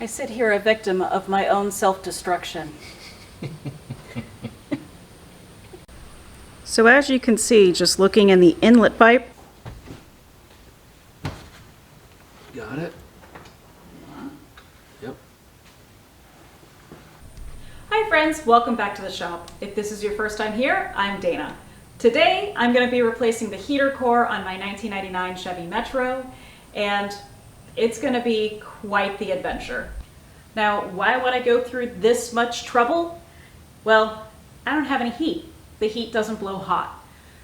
I sit here a victim of my own self-destruction. So as you can see, just looking in the inlet pipe, Got it? Yep. Hi friends, welcome back to the shop. If this is your first time here, I'm Dana. Today I'm going to be replacing the heater core on my 1999 Chevy Metro, and it's going to be quite the adventure. Now, why would I go through this much trouble? Well, I don't have any heat. The heat doesn't blow hot.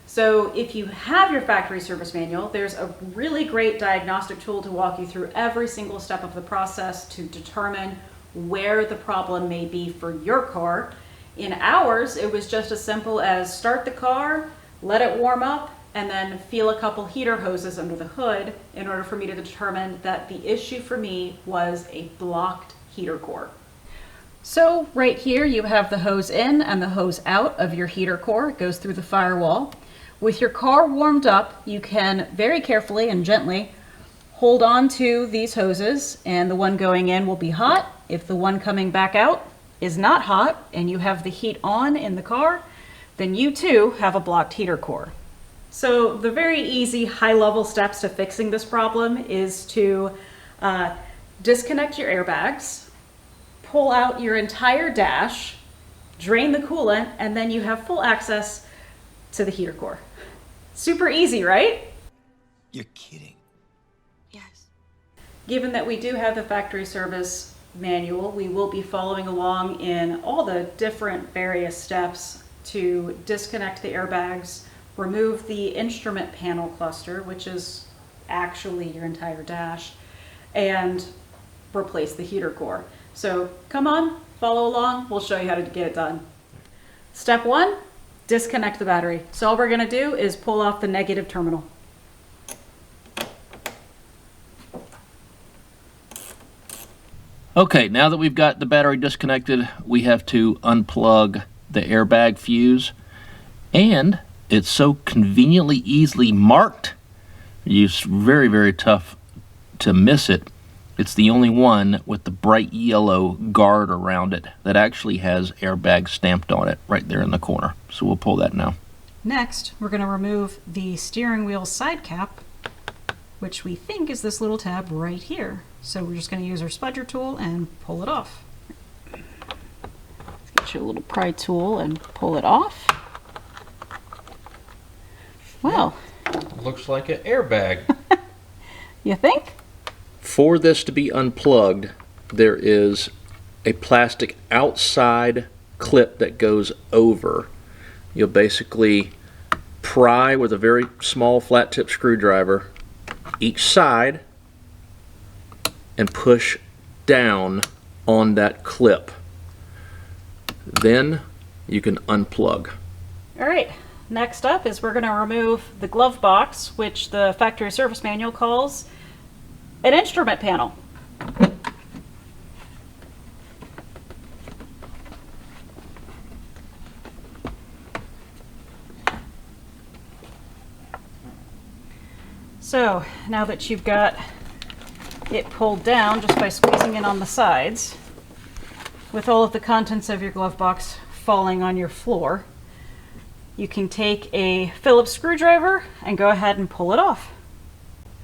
So if you have your factory service manual, there's a really great diagnostic tool to walk you through every single step of the process to determine where the problem may be for your car. In ours, it was just as simple as start the car, let it warm up, and then feel a couple heater hoses under the hood in order for me to determine that the issue for me was a blocked heater core. So right here you have the hose in and the hose out of your heater core. It goes through the firewall. With your car warmed up, you can very carefully and gently hold on to these hoses, and the one going in will be hot. If the one coming back out is not hot and you have the heat on in the car, then you too have a blocked heater core. So the very easy high-level steps to fixing this problem is to disconnect your airbags, pull out your entire dash, drain the coolant, and then you have full access to the heater core. Super easy, right? You're kidding. Yes. Given that we do have the factory service manual, we will be following along in all the different various steps to disconnect the airbags, remove the instrument panel cluster, which is actually your entire dash, and replace the heater core. So come on, follow along, we'll show you how to get it done. Step one, disconnect the battery. So all we're gonna do is pull off the negative terminal. Okay, now that we've got the battery disconnected, we have to unplug the airbag fuse. And it's so conveniently easily marked. It's very, very tough to miss it. It's the only one with the bright yellow guard around it that actually has airbag stamped on it right there in the corner. So we'll pull that now. Next, we're going to remove the steering wheel side cap, which we think is this little tab right here. So we're just going to use our spudger tool and pull it off. Let's get you a little pry tool and pull it off. Wow. Looks like an airbag. You think? For this to be unplugged, there is a plastic outside clip that goes over. You'll basically pry with a very small flat tip screwdriver each side and push down on that clip. Then you can unplug. All right. Next up is we're going to remove the glove box, which the factory service manual calls an instrument panel. So now that you've got it pulled down just by squeezing in on the sides, with all of the contents of your glove box falling on your floor, you can take a Phillips screwdriver and go ahead and pull it off.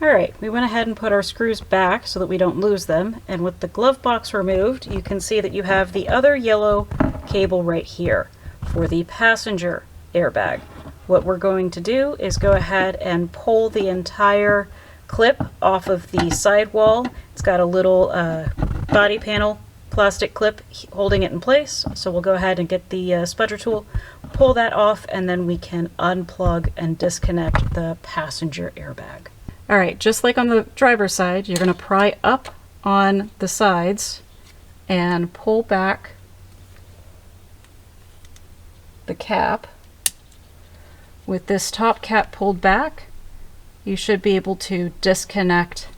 Alright, we went ahead and put our screws back so that we don't lose them, and with the glove box removed, you can see that you have the other yellow cable right here for the passenger airbag. What we're going to do is go ahead and pull the entire clip off of the sidewall. It's got a little body panel plastic clip holding it in place, so we'll go ahead and get the spudger tool, pull that off, and then we can unplug and disconnect the passenger airbag. Alright, just like on the driver's side, you're going to pry up on the sides and pull back the cap. With this top cap pulled back, you should be able to disconnect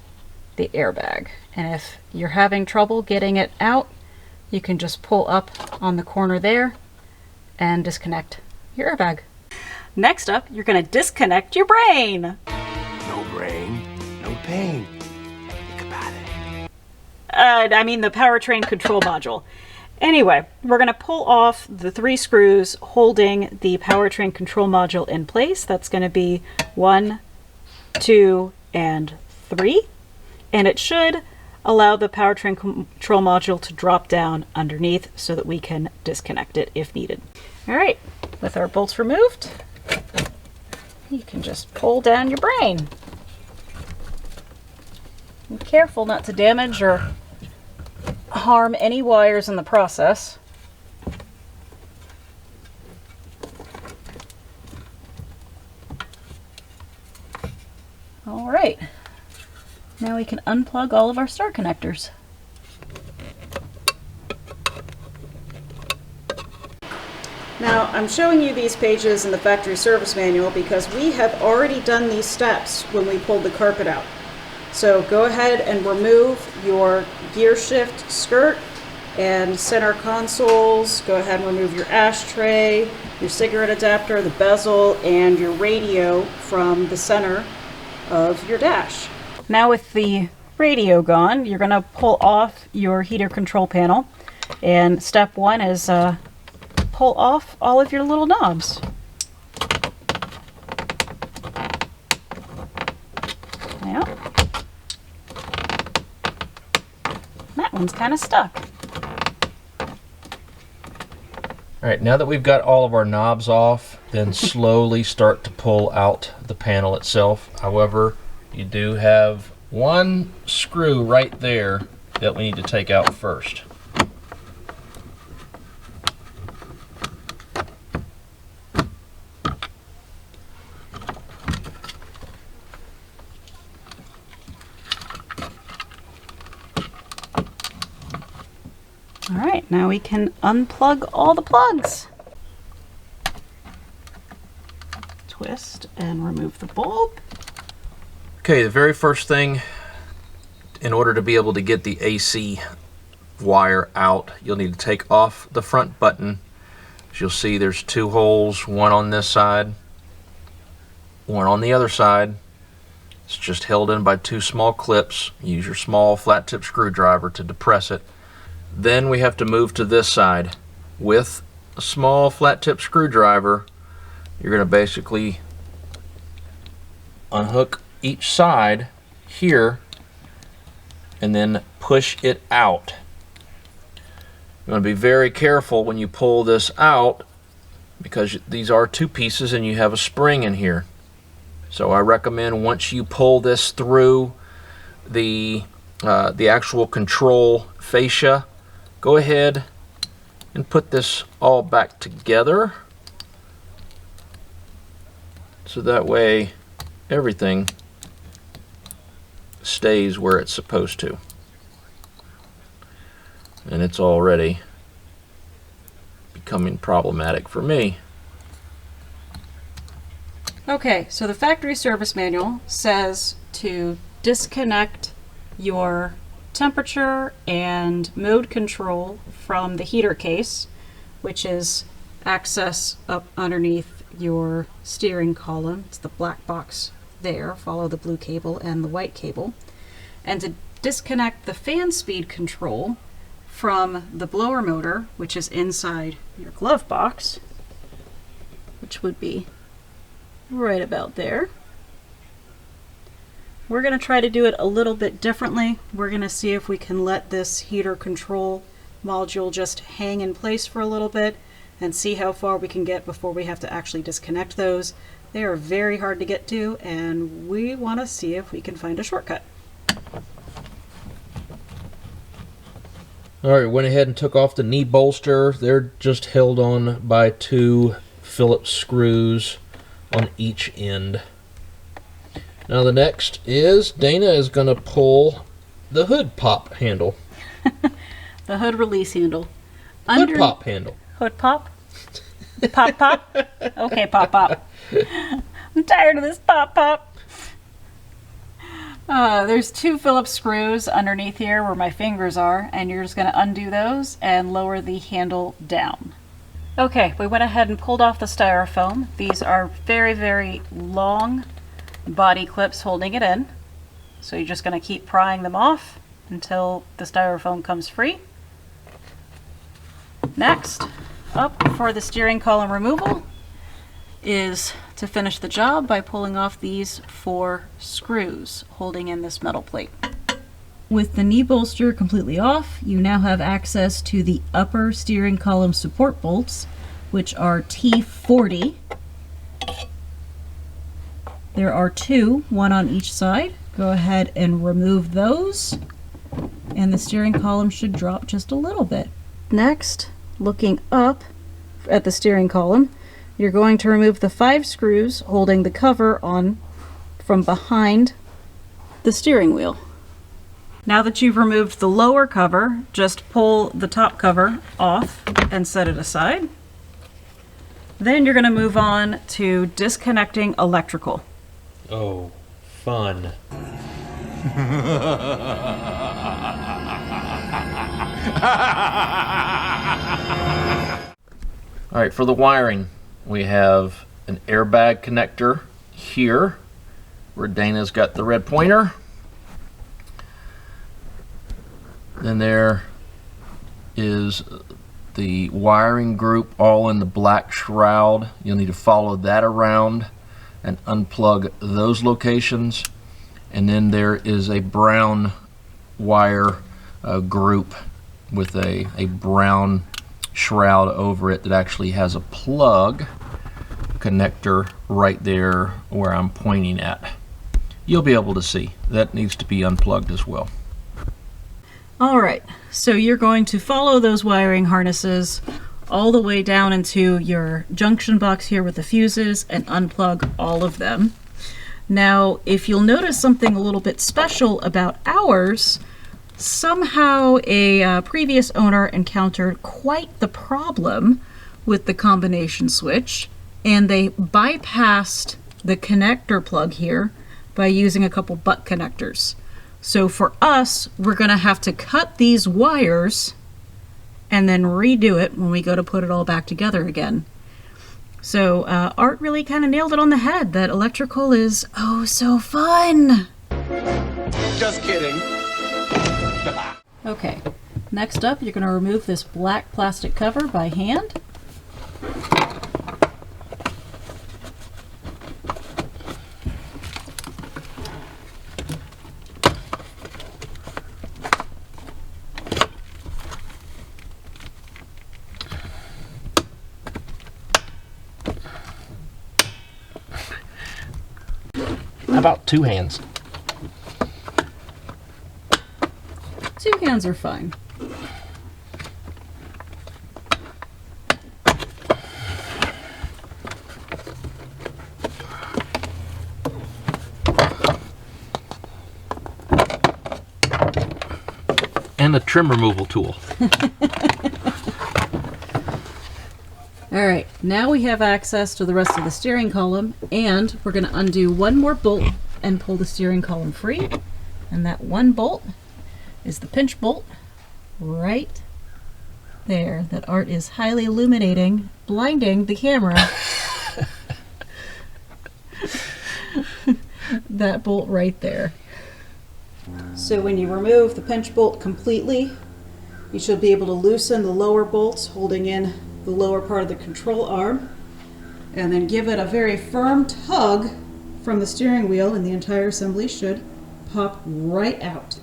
the airbag. And if you're having trouble getting it out, you can just pull up on the corner there and disconnect your airbag. Next up, you're going to disconnect your brain. No brain, no pain. Think about it. I mean the powertrain control module. Anyway, we're going to pull off the 3 screws holding the powertrain control module in place. That's going to be 1, 2, and 3. And it should allow the powertrain control module to drop down underneath so that we can disconnect it if needed. All right, with our bolts removed, you can just pull down your brain. Be careful not to damage or harm any wires in the process. All right, now we can unplug all of our star connectors. Now, I'm showing you these pages in the factory service manual because we have already done these steps when we pulled the carpet out. So go ahead and remove your gear shift skirt and center consoles. Go ahead and remove your ashtray, your cigarette adapter, the bezel, and your radio from the center of your dash. Now with the radio gone, you're going to pull off your heater control panel. And step 1 is pull off all of your little knobs. Yeah. That one's kind of stuck. All right, now that we've got all of our knobs off, then slowly start to pull out the panel itself. However, you do have one screw right there that we need to take out first. All right, now we can unplug all the plugs. Twist and remove the bulb. Okay, the very first thing, in order to be able to get the AC wire out, you'll need to take off the front button. As you'll see, there's 2 holes, one on this side, one on the other side. It's just held in by 2 small clips. Use your small flat tip screwdriver to depress it. Then we have to move to this side. With a small flat tip screwdriver, you're going to basically unhook each side here and then push it out. You want to be very careful when you pull this out because these are 2 pieces and you have a spring in here. So I recommend once you pull this through the actual control fascia, go ahead and put this all back together so that way everything stays where it's supposed to. And it's already becoming problematic for me. Okay, so the factory service manual says to disconnect your temperature and mode control from the heater case, which is access up underneath your steering column. It's the black box there. Follow the blue cable and the white cable. And to disconnect the fan speed control from the blower motor, which is inside your glove box, which would be right about there. We're going to try to do it a little bit differently. We're going to see if we can let this heater control module just hang in place for a little bit and see how far we can get before we have to actually disconnect those. They are very hard to get to, and we want to see if we can find a shortcut. Alright, went ahead and took off the knee bolster. They're just held on by 2 Phillips screws on each end. Now the next is Dana is going to pull the hood pop handle. The hood release handle. Hood pop handle. Hood pop? Pop pop? Okay, pop pop. I'm tired of this pop pop. There's 2 Phillips screws underneath here where my fingers are, and you're just going to undo those and lower the handle down. Okay, we went ahead and pulled off the styrofoam. These are very, very long body clips holding it in. So you're just going to keep prying them off until the styrofoam comes free. Next up for the steering column removal is to finish the job by pulling off these 4 screws holding in this metal plate. With the knee bolster completely off, you now have access to the upper steering column support bolts, which are T40. There are 2, one on each side. Go ahead and remove those, and the steering column should drop just a little bit. Next, looking up at the steering column, you're going to remove the 5 screws holding the cover on from behind the steering wheel. Now that you've removed the lower cover, just pull the top cover off and set it aside. Then you're going to move on to disconnecting electrical. Oh, fun. All right, for the wiring, we have an airbag connector here where Dana's got the red pointer. Then there is the wiring group all in the black shroud. You'll need to follow that around and unplug those locations. And then there is a brown wire group with a brown shroud over it that actually has a plug connector right there where I'm pointing at. You'll be able to see that needs to be unplugged as well. Alright, so you're going to follow those wiring harnesses all the way down into your junction box here with the fuses and unplug all of them. Now, if you'll notice something a little bit special about ours, somehow a previous owner encountered quite the problem with the combination switch, and they bypassed the connector plug here by using a couple butt connectors. So for us, we're going to have to cut these wires and then redo it when we go to put it all back together again. So Art really kind of nailed it on the head that electrical is oh so fun. Just kidding. Okay, next up you're going to remove this black plastic cover by hand. How about 2 hands? 2 hands are fine. And a trim removal tool. All right, now we have access to the rest of the steering column, and we're going to undo one more bolt and pull the steering column free. And that one bolt is the pinch bolt right there that Art is highly illuminating, blinding the camera. That bolt right there. So when you remove the pinch bolt completely, you should be able to loosen the lower bolts holding in the lower part of the control arm, and then give it a very firm tug from the steering wheel, and the entire assembly should pop right out.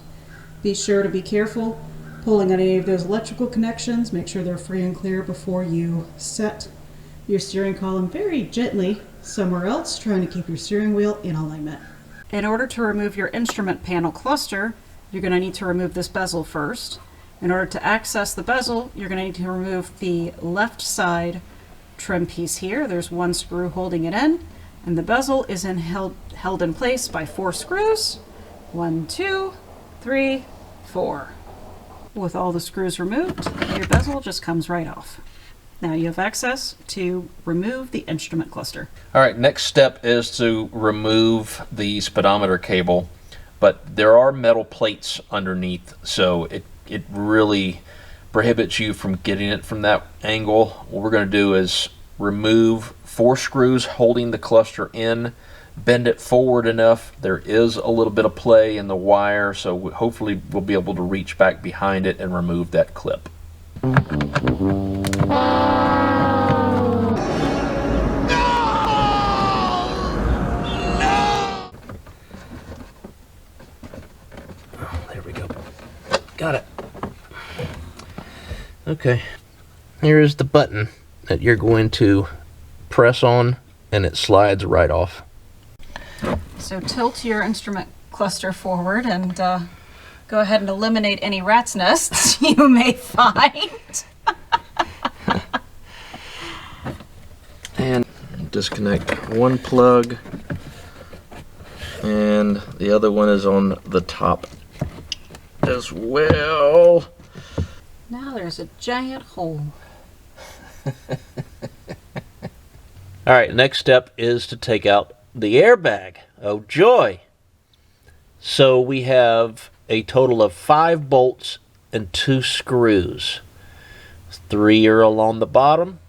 Be sure to be careful pulling on any of those electrical connections. Make sure they're free and clear before you set your steering column very gently somewhere else, trying to keep your steering wheel in alignment. In order to remove your instrument panel cluster, you're going to need to remove this bezel first. In order to access the bezel, you're going to need to remove the left side trim piece here. There's 1 screw holding it in, and the bezel is held in place by 4 screws. 1, 2, 3, 4. With all the screws removed, your bezel just comes right off. Now you have access to remove the instrument cluster. All right, next step is to remove the speedometer cable, but there are metal plates underneath, so it really prohibits you from getting it from that angle. What we're going to do is remove 4 screws holding the cluster in, bend it forward enough. There is a little bit of play in the wire, so hopefully we'll be able to reach back behind it and remove that clip. There we go. Got it. Okay. Here is the button that you're going to press on, and it slides right off. So tilt your instrument cluster forward and go ahead and eliminate any rat's nests you may find. And disconnect one plug, and the other one is on the top as well. Now there's a giant hole. All right, next step is to take out the airbag. Oh joy! So we have a total of 5 bolts and 2 screws. 3 are along the bottom,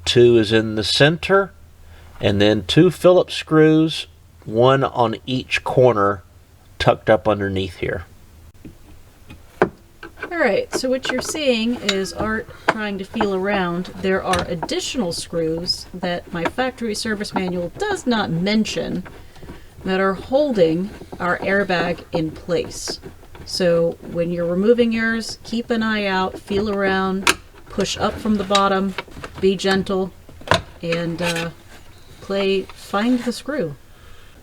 2 is in the center, and then 2 Phillips screws, 1 on each corner tucked up underneath here. Alright, so what you're seeing is Art trying to feel around. There are additional screws that my factory service manual does not mention that are holding our airbag in place. So when you're removing yours, keep an eye out, feel around, push up from the bottom, be gentle, and find the screw.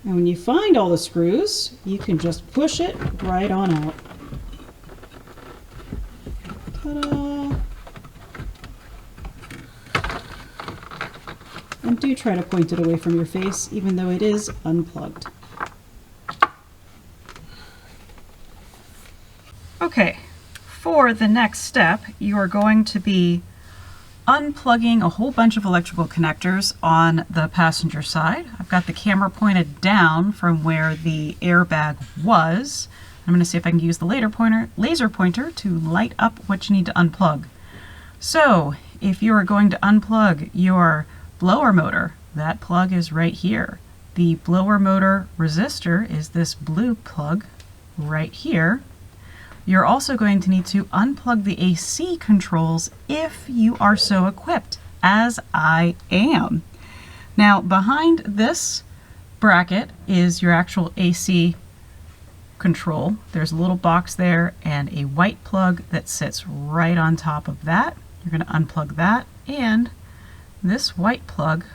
And when you find all the screws, you can just push it right on out. Ta-da! And do try to point it away from your face, even though it is unplugged. Okay, for the next step, you are going to be unplugging a whole bunch of electrical connectors on the passenger side. I've got the camera pointed down from where the airbag was. I'm going to see if I can use the laser pointer to light up what you need to unplug. So, if you are going to unplug your blower motor, that plug is right here. The blower motor resistor is this blue plug right here. You're also going to need to unplug the AC controls if you are so equipped, as I am. Now, behind this bracket is your actual AC control. There's a little box there and a white plug that sits right on top of that. You're going to unplug that and this white plug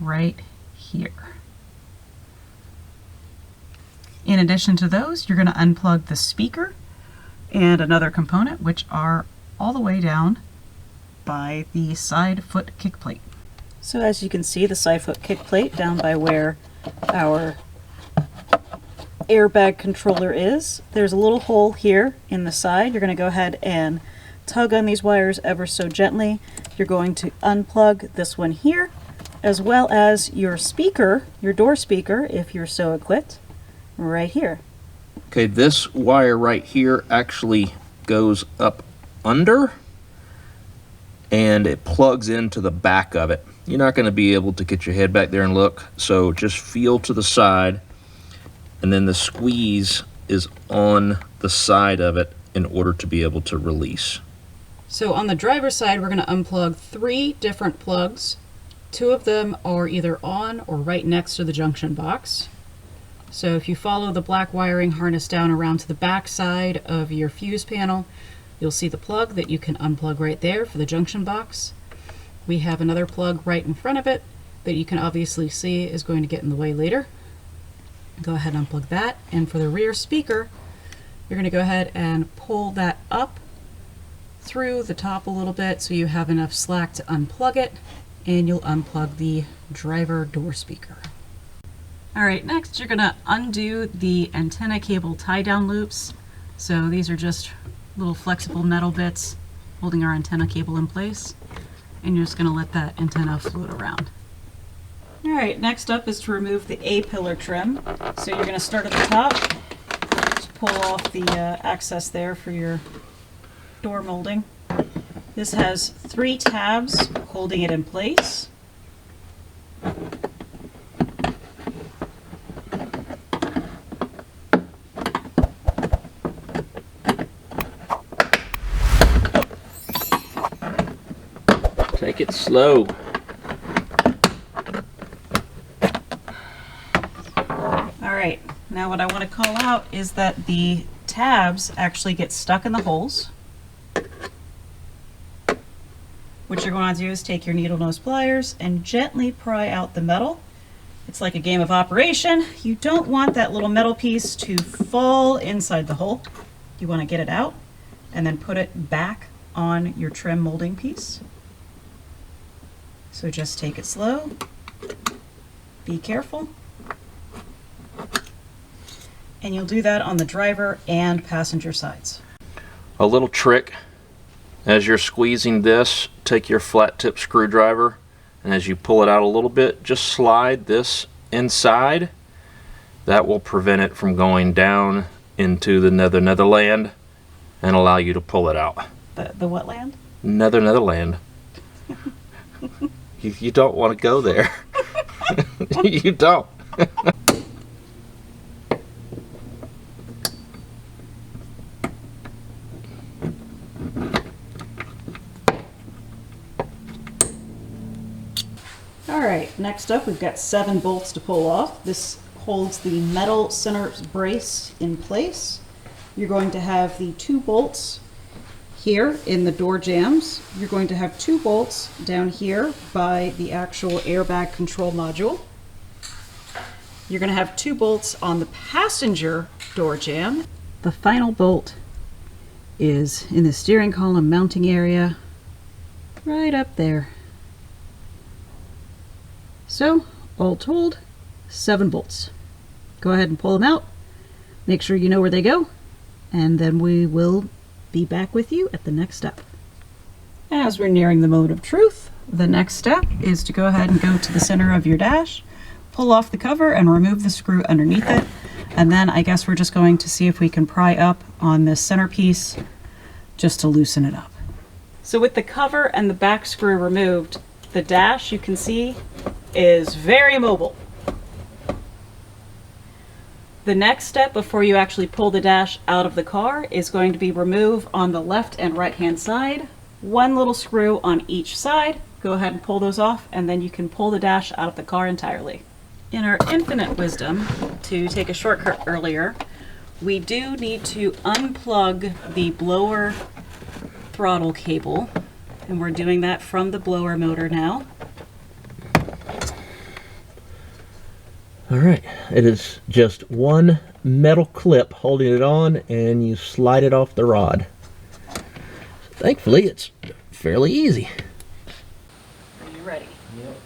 right here. In addition to those, you're going to unplug the speaker and another component, which are all the way down by the side foot kick plate. So as you can see, the side foot kick plate down by where our airbag controller is, there's a little hole here in the side. You're going to go ahead and tug on these wires ever so gently. You're going to unplug this one here, as well as your speaker, your door speaker, if you're so equipped, right here. Okay, this wire right here actually goes up under and it plugs into the back of it. You're not going to be able to get your head back there and look, so just feel to the side, and then the squeeze is on the side of it in order to be able to release. So on the driver's side, we're going to unplug 3 different plugs. 2 of them are either on or right next to the junction box. So if you follow the black wiring harness down around to the back side of your fuse panel, you'll see the plug that you can unplug right there for the junction box. We have another plug right in front of it that you can obviously see is going to get in the way later. Go ahead and unplug that. And for the rear speaker, you're going to go ahead and pull that up through the top a little bit so you have enough slack to unplug it, and you'll unplug the driver door speaker. Alright, next you're going to undo the antenna cable tie-down loops. So these are just little flexible metal bits holding our antenna cable in place, and you're just going to let that antenna float around. Alright, next up is to remove the A-pillar trim. So you're going to start at the top, just pull off the access there for your door molding. This has 3 tabs holding it in place. Take it slow. All right, now what I want to call out is that the tabs actually get stuck in the holes. What you're going to do is take your needle nose pliers and gently pry out the metal. It's like a game of operation. You don't want that little metal piece to fall inside the hole. You want to get it out and then put it back on your trim molding piece. So just take it slow. Be careful. And you'll do that on the driver and passenger sides. A little trick, as you're squeezing this, take your flat tip screwdriver, and as you pull it out a little bit, just slide this inside. That will prevent it from going down into the netherland and allow you to pull it out. The what land? Netherland. You don't want to go there. You don't. Alright, next up we've got 7 bolts to pull off. This holds the metal center brace in place. You're going to have the 2 bolts here in the door jambs. You're going to have 2 bolts down here by the actual airbag control module. You're going to have 2 bolts on the passenger door jamb. The final bolt is in the steering column mounting area, right up there. So, all told, 7 bolts. Go ahead and pull them out. Make sure you know where they go, and then we will be back with you at the next step. As we're nearing the moment of truth, the next step is to go ahead and go to the center of your dash, pull off the cover and remove the screw underneath it, and then I guess we're just going to see if we can pry up on this centerpiece just to loosen it up. So with the cover and the back screw removed, the dash, you can see, is very mobile. The next step before you actually pull the dash out of the car is going to be remove on the left and right hand side, 1 little screw on each side. Go ahead and pull those off, and then you can pull the dash out of the car entirely. In our infinite wisdom, to take a shortcut earlier, we do need to unplug the blower throttle cable, and we're doing that from the blower motor now. Alright, it is just 1 metal clip holding it on, and you slide it off the rod. Thankfully, it's fairly easy. Are you ready? Yep.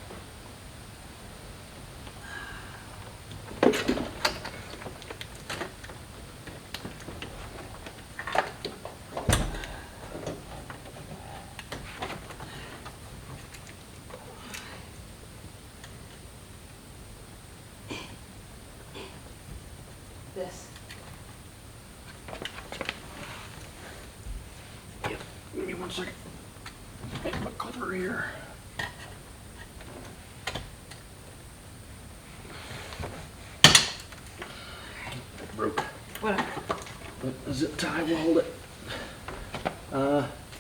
This. Yep. Give me 1 second. Get my cover here. Broke. Whatever. But the zip tie will hold it.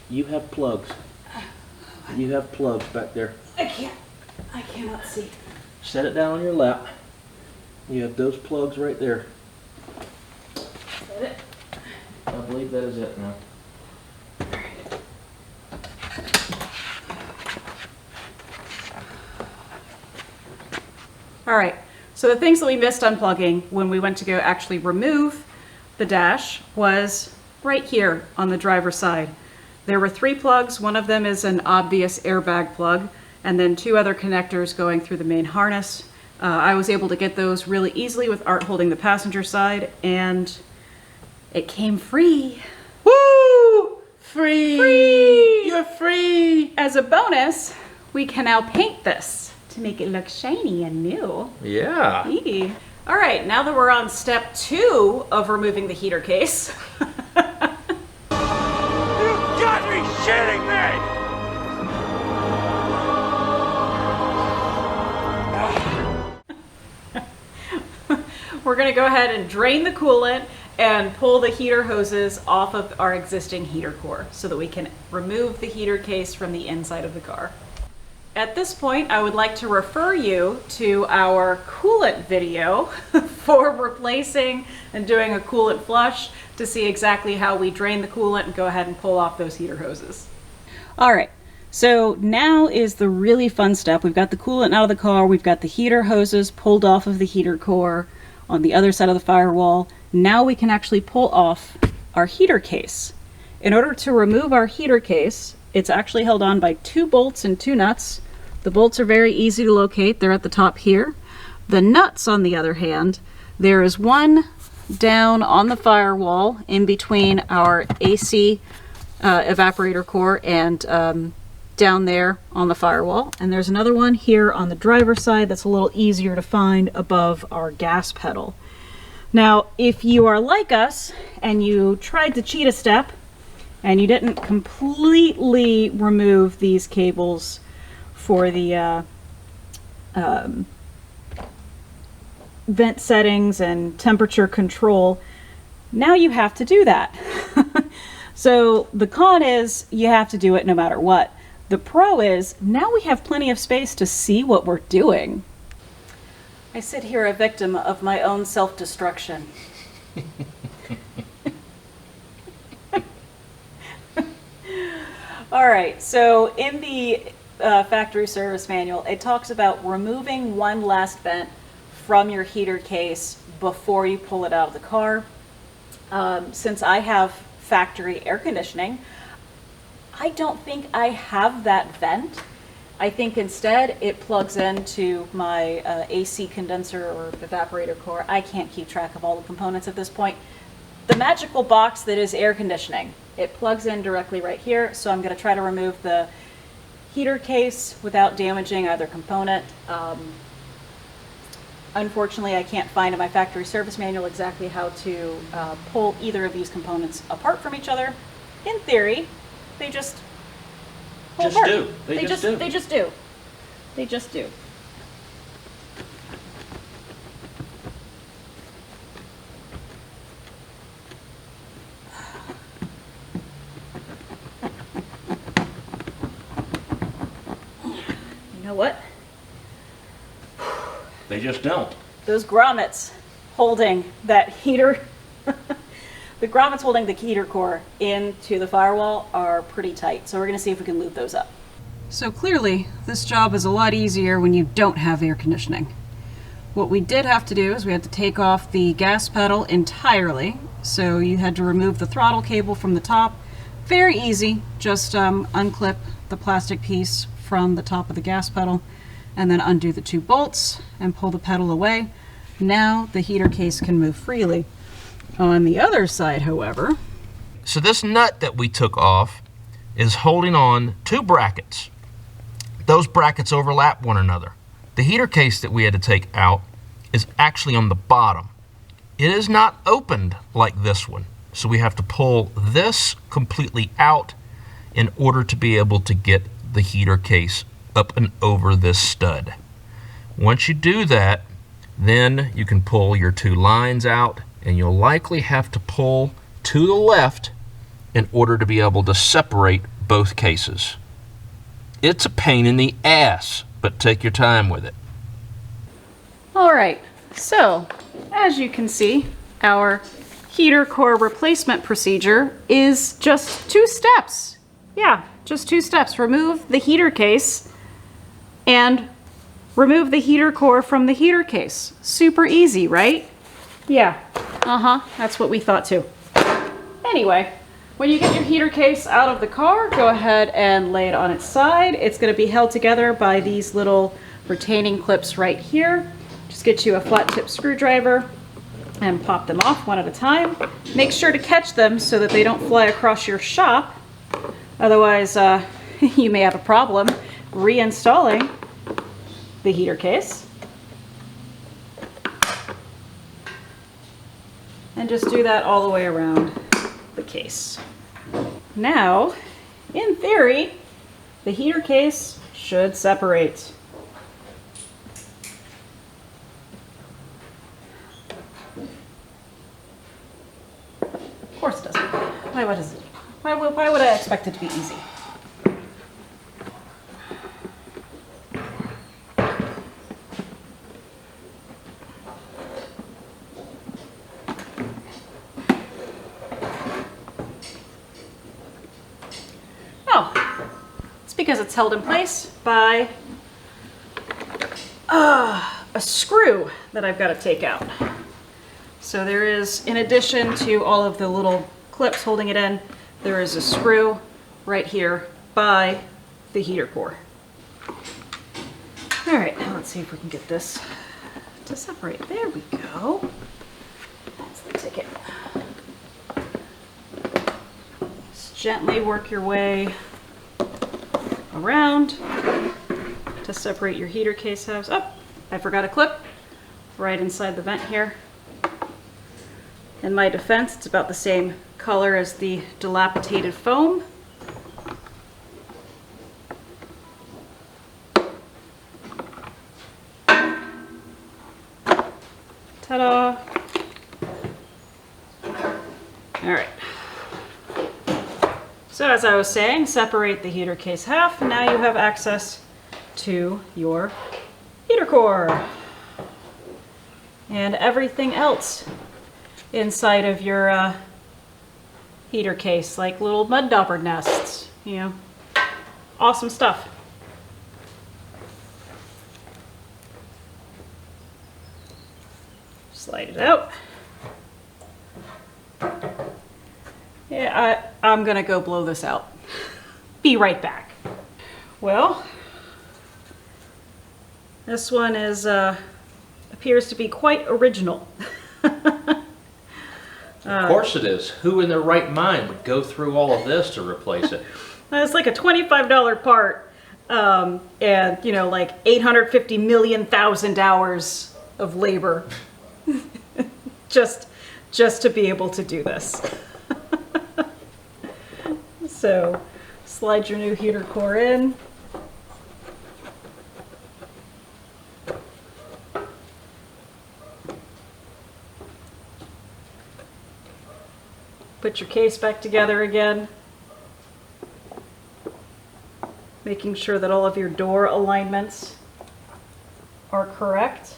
You have plugs. You have plugs back there. I cannot see. Set it down on your lap. You have those plugs right there. Is that it? I believe that is it now. All right, so the things that we missed unplugging when we went to go actually remove the dash was right here on the driver's side. There were 3 plugs. One of them is an obvious airbag plug, and then 2 other connectors going through the main harness. I was able to get those really easily with Art holding the passenger side, and it came free. Woo! Free! Free! You're free! As a bonus, we can now paint this to make it look shiny and new. Yeah. Eee. All right, now that we're on step 2 of removing the heater case. You got me shitting me! We're gonna go ahead and drain the coolant and pull the heater hoses off of our existing heater core so that we can remove the heater case from the inside of the car. At this point, I would like to refer you to our coolant video for replacing and doing a coolant flush to see exactly how we drain the coolant and go ahead and pull off those heater hoses. All right, so now is the really fun step. We've got the coolant out of the car, we've got the heater hoses pulled off of the heater core on the other side of the firewall. Now we can actually pull off our heater case. In order to remove our heater case, it's actually held on by 2 bolts and 2 nuts. The bolts are very easy to locate. They're at the top here. The nuts, on the other hand, there is one down on the firewall in between our AC evaporator core and down there on the firewall. And there's another one here on the driver's side that's a little easier to find above our gas pedal. Now, if you are like us and you tried to cheat a step and you didn't completely remove these cables for the vent settings and temperature control, now you have to do that. So the con is you have to do it no matter what. The pro is now we have plenty of space to see what we're doing. I sit here a victim of my own self-destruction. All right, so in the factory service manual, it talks about removing one last vent from your heater case before you pull it out of the car. Since I have factory air conditioning, I don't think I have that vent. I think instead it plugs into my AC condenser or evaporator core. I can't keep track of all the components at this point. The magical box that is air conditioning, it plugs in directly right here, so I'm going to try to remove the heater case without damaging either component. Unfortunately, I can't find in my factory service manual exactly how to pull either of these components apart from each other. In theory, they just pull apart. do. They just do. They just do. They just do. You know what? They just don't. Those grommets holding that heater, the grommets holding the heater core into the firewall are pretty tight. So we're going to see if we can lube those up. So clearly, this job is a lot easier when you don't have air conditioning. What we did have to do is we had to take off the gas pedal entirely. So you had to remove the throttle cable from the top. Very easy, just unclip the plastic piece from the top of the gas pedal and then undo the 2 bolts and pull the pedal away. Now the heater case can move freely. On the other side, however, So this nut that we took off is holding on 2 brackets. Those brackets overlap one another. The heater case that we had to take out is actually on the bottom. It is not opened like this one. So we have to pull this completely out in order to be able to get the heater case up and over this stud. Once you do that, then you can pull your 2 lines out, and you'll likely have to pull to the left in order to be able to separate both cases. It's a pain in the ass, but take your time with it. all right, so as you can see, our heater core replacement procedure is just 2 steps. Yeah, just 2 steps. Remove the heater case and remove the heater core from the heater case. Super easy, right? Yeah, that's what we thought too. Anyway, when you get your heater case out of the car, go ahead and lay it on its side. It's going to be held together by these little retaining clips right here. Just get you a flat tip screwdriver and pop them off one at a time. Make sure to catch them so that they don't fly across your shop. Otherwise, you may have a problem reinstalling the heater case. And just do that all the way around the case. Now, in theory, the heater case should separate. Of course it doesn't. Why would I expect it to be easy? because it's held in place by a screw that I've got to take out. So there is, in addition to all of the little clips holding it in, there is a screw right here by the heater core. All right, now let's see if we can get this to separate. There we go. That's the ticket. Just gently work your way around to separate your heater case halves. Oh, I forgot a clip right inside the vent here. In my defense, it's about the same color as the dilapidated foam. Ta-da! All right. So as I was saying, separate the heater case half, and now you have access to your heater core and everything else inside of your heater case, like little mud dauber nests, you know, awesome stuff. Slide it out. Yeah, I'm gonna go blow this out. Be right back. Well, this one is appears to be quite original. Of course it is. Who in their right mind would go through all of this to replace it? It's like a $25 part, and you know, like 850 million thousand hours of labor just to be able to do this. So, slide your new heater core in. Put your case back together again, making sure that all of your door alignments are correct.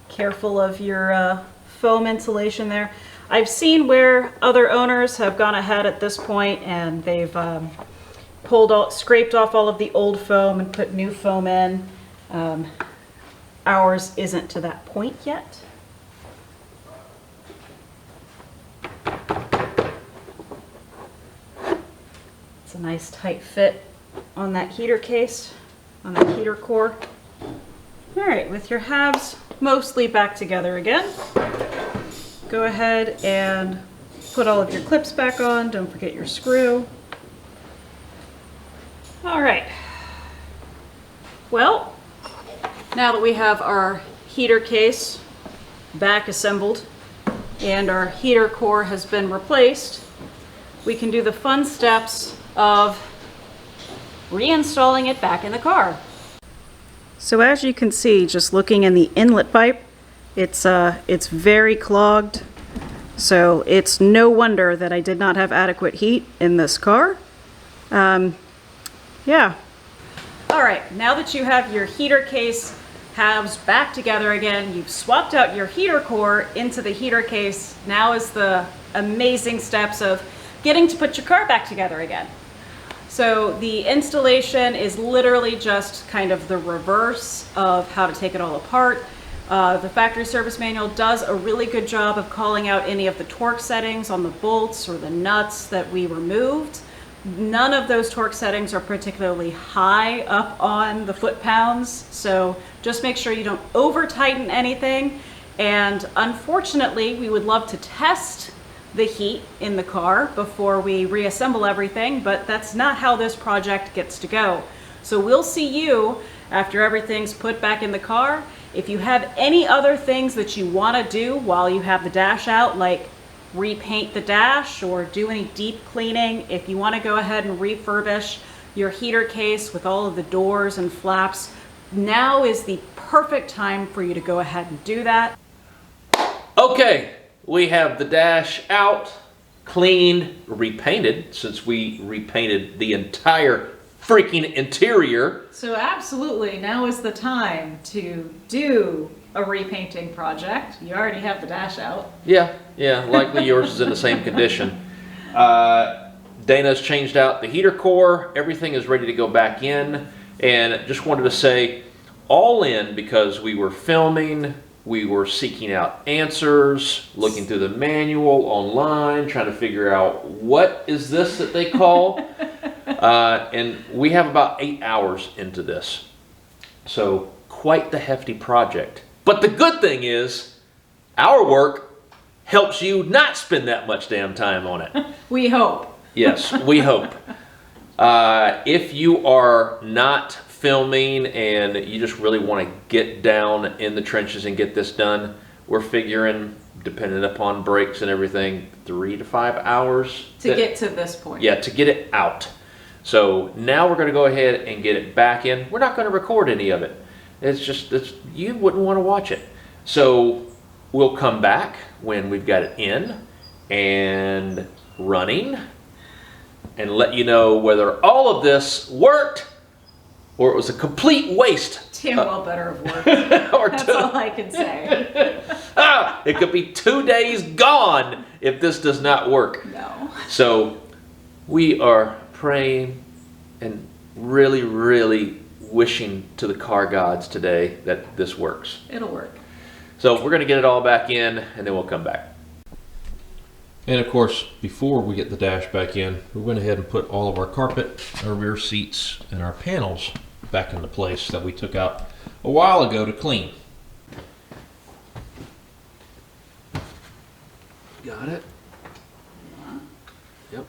Careful of your foam insulation there. I've seen where other owners have gone ahead at this point and they've scraped off all of the old foam and put new foam in. Ours isn't to that point yet. It's a nice tight fit on that heater case, on that heater core. All right, with your halves mostly back together again, go ahead and put all of your clips back on. Don't forget your screw. All right. Well, now that we have our heater case back assembled and our heater core has been replaced, we can do the fun steps of reinstalling it back in the car. So as you can see, just looking in the inlet pipe, it's very clogged. So it's no wonder that I did not have adequate heat in this car. Yeah. All right, now that you have your heater case halves back together again, you've swapped out your heater core into the heater case, now is the amazing steps of getting to put your car back together again. So the installation is literally just kind of the reverse of how to take it all apart. The factory service manual does a really good job of calling out any of the torque settings on the bolts or the nuts that we removed. None of those torque settings are particularly high up on the foot-pounds, so just make sure you don't over-tighten anything. And unfortunately, we would love to test the heat in the car before we reassemble everything, but that's not how this project gets to go. So we'll see you after everything's put back in the car. If you have any other things that you want to do while you have the dash out, like repaint the dash or do any deep cleaning, if you want to go ahead and refurbish your heater case with all of the doors and flaps, now is the perfect time for you to go ahead and do that. Okay, we have the dash out, cleaned, repainted, since we repainted the entire freaking interior. So absolutely, now is the time to do a repainting project. You already have the dash out. Yeah, likely yours is in the same condition. Dana's changed out the heater core. Everything is ready to go back in. And just wanted to say, all in because we were filming, we were seeking out answers, looking through the manual online, trying to figure out what is this that they call. And we have about 8 hours into this. So quite the hefty project. But the good thing is, our work helps you not spend that much damn time on it. We hope. Yes, we hope. If you are not filming and you just really want to get down in the trenches and get this done, we're figuring, depending upon breaks and everything, 3 to 5 hours. To get to this point. Yeah, to get it out. So now we're going to go ahead and get it back in. We're not going to record any of it. You wouldn't want to watch it. So we'll come back when we've got it in and running and let you know whether all of this worked or it was a complete waste. Tim well better have worked. That's all I can say. It could be 2 days gone if this does not work. No. So we are praying and really, really wishing to the car gods today that this works. It'll work. So we're going to get it all back in and then we'll come back. And of course, before we get the dash back in, we went ahead and put all of our carpet, our rear seats, and our panels back into place that we took out a while ago to clean. Got it? Yep.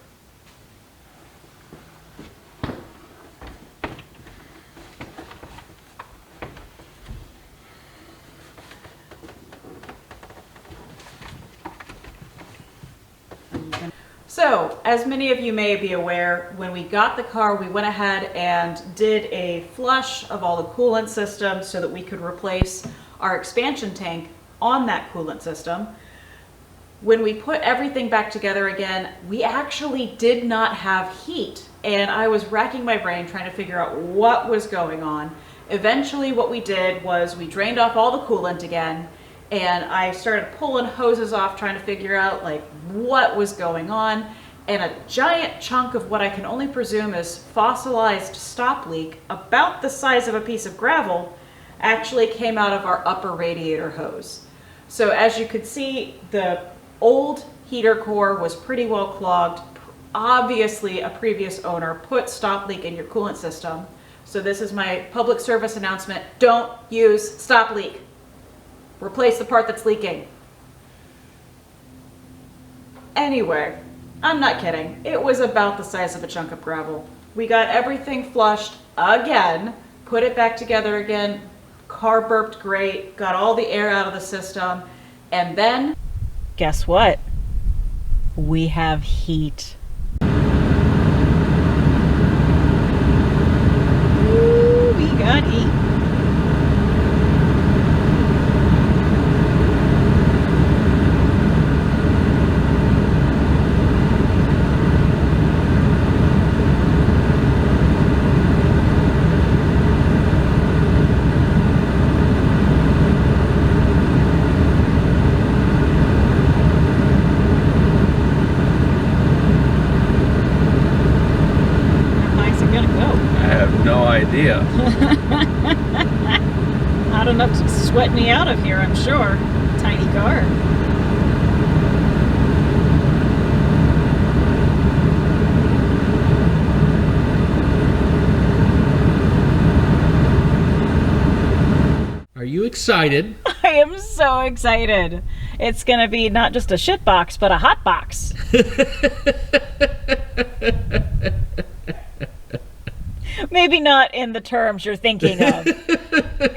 So, as many of you may be aware, when we got the car, we went ahead and did a flush of all the coolant systems so that we could replace our expansion tank on that coolant system. When we put everything back together again, we actually did not have heat. And I was racking my brain trying to figure out what was going on. Eventually what we did was we drained off all the coolant again, and I started pulling hoses off trying to figure out like what was going on, and a giant chunk of what I can only presume is fossilized stop leak about the size of a piece of gravel actually came out of our upper radiator hose. So as you could see, the old heater core was pretty well clogged. Obviously a previous owner put stop leak in your coolant system. So this is my public service announcement. Don't use stop leak. Replace the part that's leaking. Anyway, I'm not kidding. It was about the size of a chunk of gravel. We got everything flushed again, put it back together again. Car burped great, got all the air out of the system, and then guess what? We have heat. Ooh, we got heat. Idea. Not enough to sweat me out of here, I'm sure. Tiny car. Are you excited? I am so excited. It's gonna be not just a shit box, but a hot box. Maybe not in the terms you're thinking of.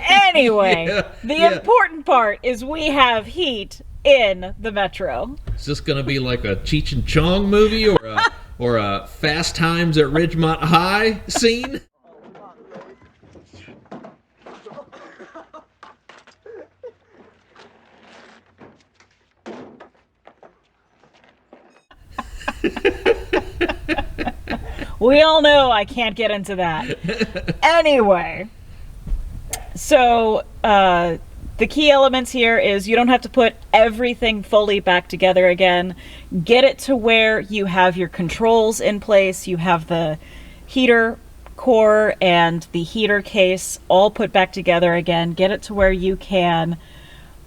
Anyway, the important part is we have heat in the Metro. Is this going to be like a Cheech and Chong movie or a Fast Times at Ridgemont High scene? We all know I can't get into that. Anyway, so The key elements here is you don't have to put everything fully back together again. Get it to where you have your controls in place, you have the heater core and the heater case all put back together again. Get it to where you can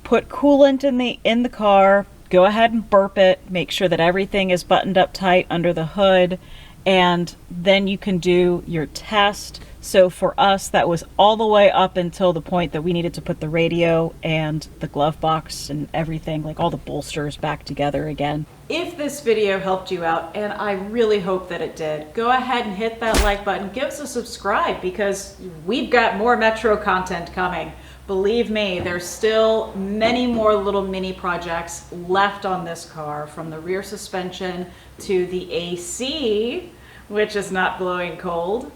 put coolant in the car, go ahead and burp it, make sure that everything is buttoned up tight under the hood, and then you can do your test. So for us, that was all the way up until the point that we needed to put the radio and the glove box and everything, like all the bolsters, back together again. If this video helped you out, and I really hope that it did, go ahead and hit that like button, give us a subscribe, because we've got more Metro content coming. Believe me, there's still many more little mini projects left on this car, from the rear suspension to the AC, which is not blowing cold.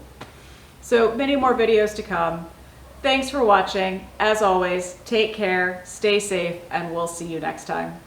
So many more videos to come. Thanks for watching. As always, take care, stay safe, and we'll see you next time.